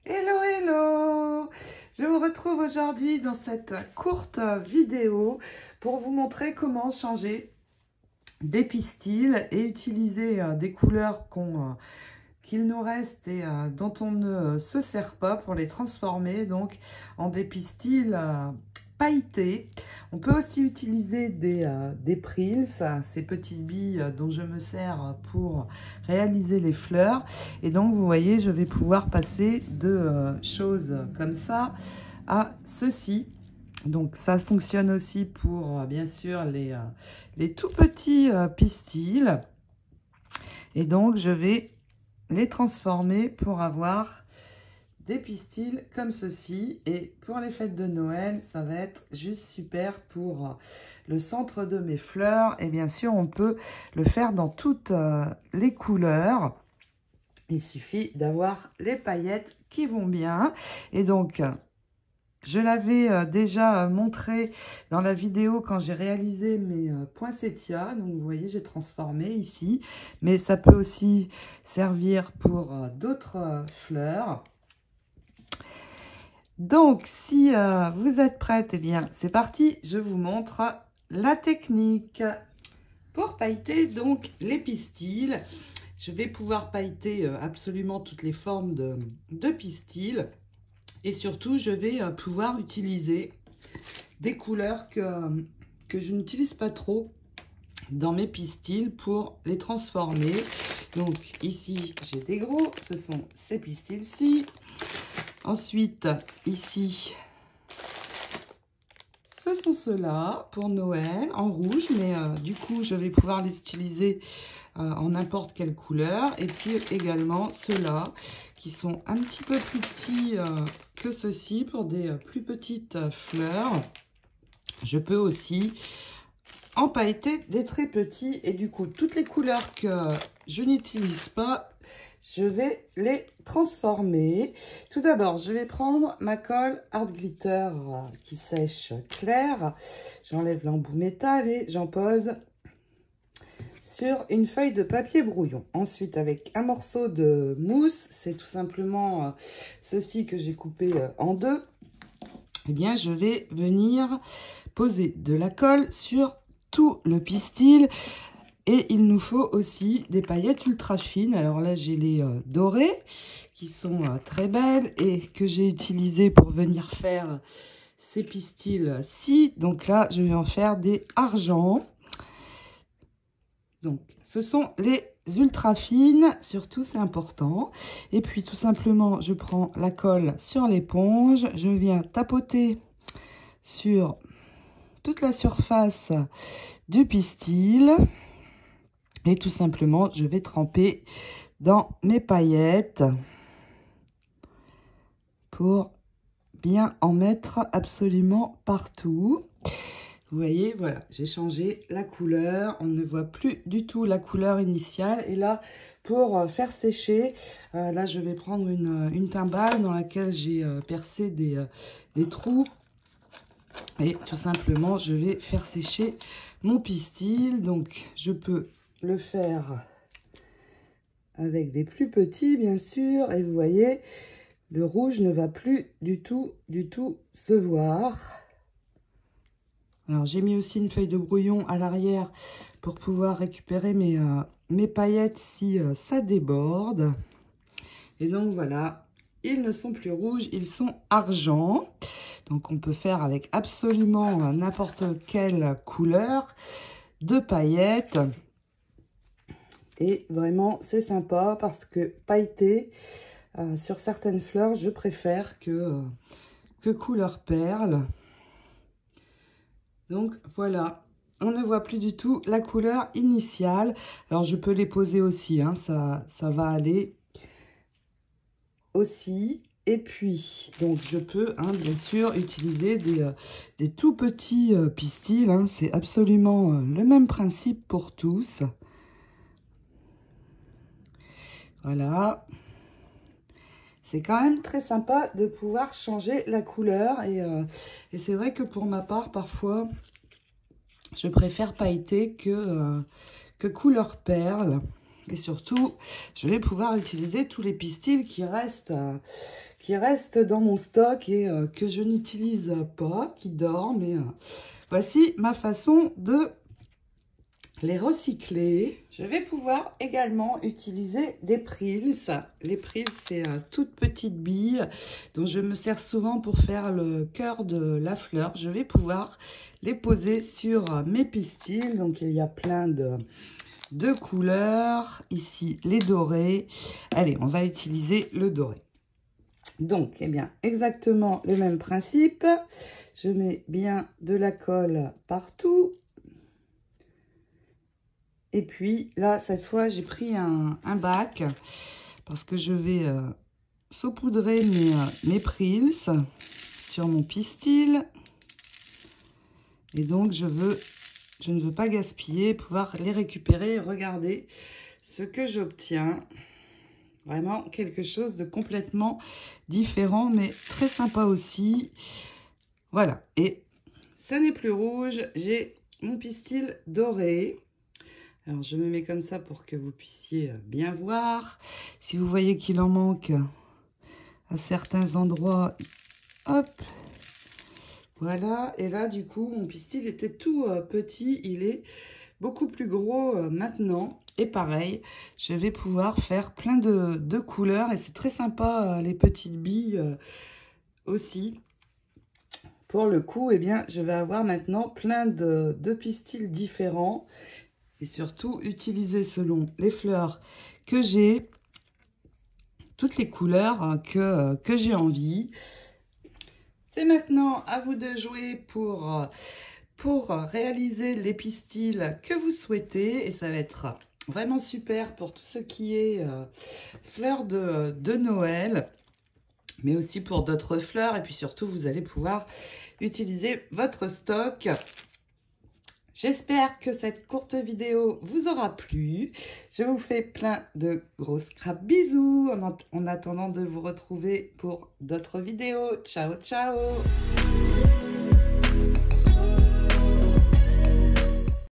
Hello, hello! Je vous retrouve aujourd'hui dans cette courte vidéo pour vous montrer comment changer des pistils et utiliser des couleurs qu'il nous reste et dont on ne se sert pas pour les transformer donc en des pistils pailletés. On peut aussi utiliser des prills, ces petites billes dont je me sers pour réaliser les fleurs. Et donc vous voyez, je vais pouvoir passer de choses comme ça à ceci. Donc ça fonctionne aussi pour bien sûr les tout petits pistils. Et donc je vais les transformer pour avoir des pistils comme ceci. Et pour les fêtes de Noël, ça va être juste super pour le centre de mes fleurs. Et bien sûr, on peut le faire dans toutes les couleurs. Il suffit d'avoir les paillettes qui vont bien. Et donc, je l'avais déjà montré dans la vidéo quand j'ai réalisé mes poinsettias. Donc, vous voyez, j'ai transformé ici. Mais ça peut aussi servir pour d'autres fleurs. Donc, si vous êtes prête, eh bien, c'est parti. Je vous montre la technique. Pour pailleter, donc, les pistils, je vais pouvoir pailleter absolument toutes les formes de pistils. Et surtout, je vais pouvoir utiliser des couleurs que je n'utilise pas trop dans mes pistils pour les transformer. Donc, ici, j'ai des gros. Ce sont ces pistils-ci. Ensuite, ici, ce sont ceux-là pour Noël en rouge, mais du coup, je vais pouvoir les utiliser en n'importe quelle couleur. Et puis également ceux-là qui sont un petit peu plus petits que ceux-ci pour des plus petites fleurs. Je peux aussi empailleter des très petits et du coup, toutes les couleurs que je n'utilise pas, je vais les transformer. Tout d'abord, je vais prendre ma colle Art Glitter qui sèche clair. J'enlève l'embout métal et j'en pose sur une feuille de papier brouillon. Ensuite, avec un morceau de mousse, c'est tout simplement ceci que j'ai coupé en deux. Eh bien, je vais venir poser de la colle sur tout le pistil. Et il nous faut aussi des paillettes ultra fines. Alors là, j'ai les dorées qui sont très belles et que j'ai utilisées pour venir faire ces pistils-ci. Donc là, je vais en faire des argents. Donc, ce sont les ultra fines, surtout c'est important. Et puis tout simplement, je prends la colle sur l'éponge. Je viens tapoter sur toute la surface du pistil. Et tout simplement, je vais tremper dans mes paillettes pour bien en mettre absolument partout. Vous voyez, voilà, j'ai changé la couleur. On ne voit plus du tout la couleur initiale. Et là, pour faire sécher, là, je vais prendre une timbale dans laquelle j'ai percé des trous. Et tout simplement, je vais faire sécher mon pistil. Donc, je peux le faire avec des plus petits, bien sûr. Et vous voyez, le rouge ne va plus du tout se voir. Alors, j'ai mis aussi une feuille de brouillon à l'arrière pour pouvoir récupérer mes paillettes si ça déborde. Et donc, voilà, ils ne sont plus rouges, ils sont argent. Donc, on peut faire avec absolument n'importe quelle couleur de paillettes. Et vraiment, c'est sympa parce que pailleter sur certaines fleurs, je préfère que couleur perle. Donc, voilà. On ne voit plus du tout la couleur initiale. Alors, je peux les poser aussi, hein, ça va aller aussi. Et puis, donc, je peux, hein, bien sûr, utiliser des tout petits pistils. Hein. C'est absolument le même principe pour tous. Voilà. C'est quand même très sympa de pouvoir changer la couleur. Et c'est vrai que pour ma part, parfois, je préfère pailleter que couleur perle. Et surtout, je vais pouvoir utiliser tous les pistils qui restent dans mon stock et que je n'utilise pas, qui dorment. Et, voici ma façon de les recycler. Je vais pouvoir également utiliser des prills. Les prills, c'est toutes petites billes dont je me sers souvent pour faire le cœur de la fleur. Je vais pouvoir les poser sur mes pistils. Donc, il y a plein de couleurs. Ici, les dorés. Allez, on va utiliser le doré. Donc, eh bien, exactement le même principe. Je mets bien de la colle partout. Et puis, là, cette fois, j'ai pris un bac parce que je vais saupoudrer mes prills sur mon pistil. Et donc, je ne veux pas gaspiller, pouvoir les récupérer. Regardez ce que j'obtiens. Vraiment quelque chose de complètement différent, mais très sympa aussi. Voilà. Et ce n'est plus rouge. J'ai mon pistil doré. Alors, je me mets comme ça pour que vous puissiez bien voir. Si vous voyez qu'il en manque à certains endroits, hop, voilà. Et là, du coup, mon pistil était tout petit. Il est beaucoup plus gros maintenant. Et pareil, je vais pouvoir faire plein de couleurs. Et c'est très sympa, les petites billes aussi. Pour le coup, eh bien, je vais avoir maintenant plein de pistils différents. Et surtout, utiliser selon les fleurs que j'ai, toutes les couleurs que j'ai envie. C'est maintenant à vous de jouer pour réaliser les pistils que vous souhaitez. Et ça va être vraiment super pour tout ce qui est fleurs de Noël, mais aussi pour d'autres fleurs. Et puis surtout, vous allez pouvoir utiliser votre stock. J'espère que cette courte vidéo vous aura plu. Je vous fais plein de gros scraps bisous en attendant de vous retrouver pour d'autres vidéos. Ciao, ciao!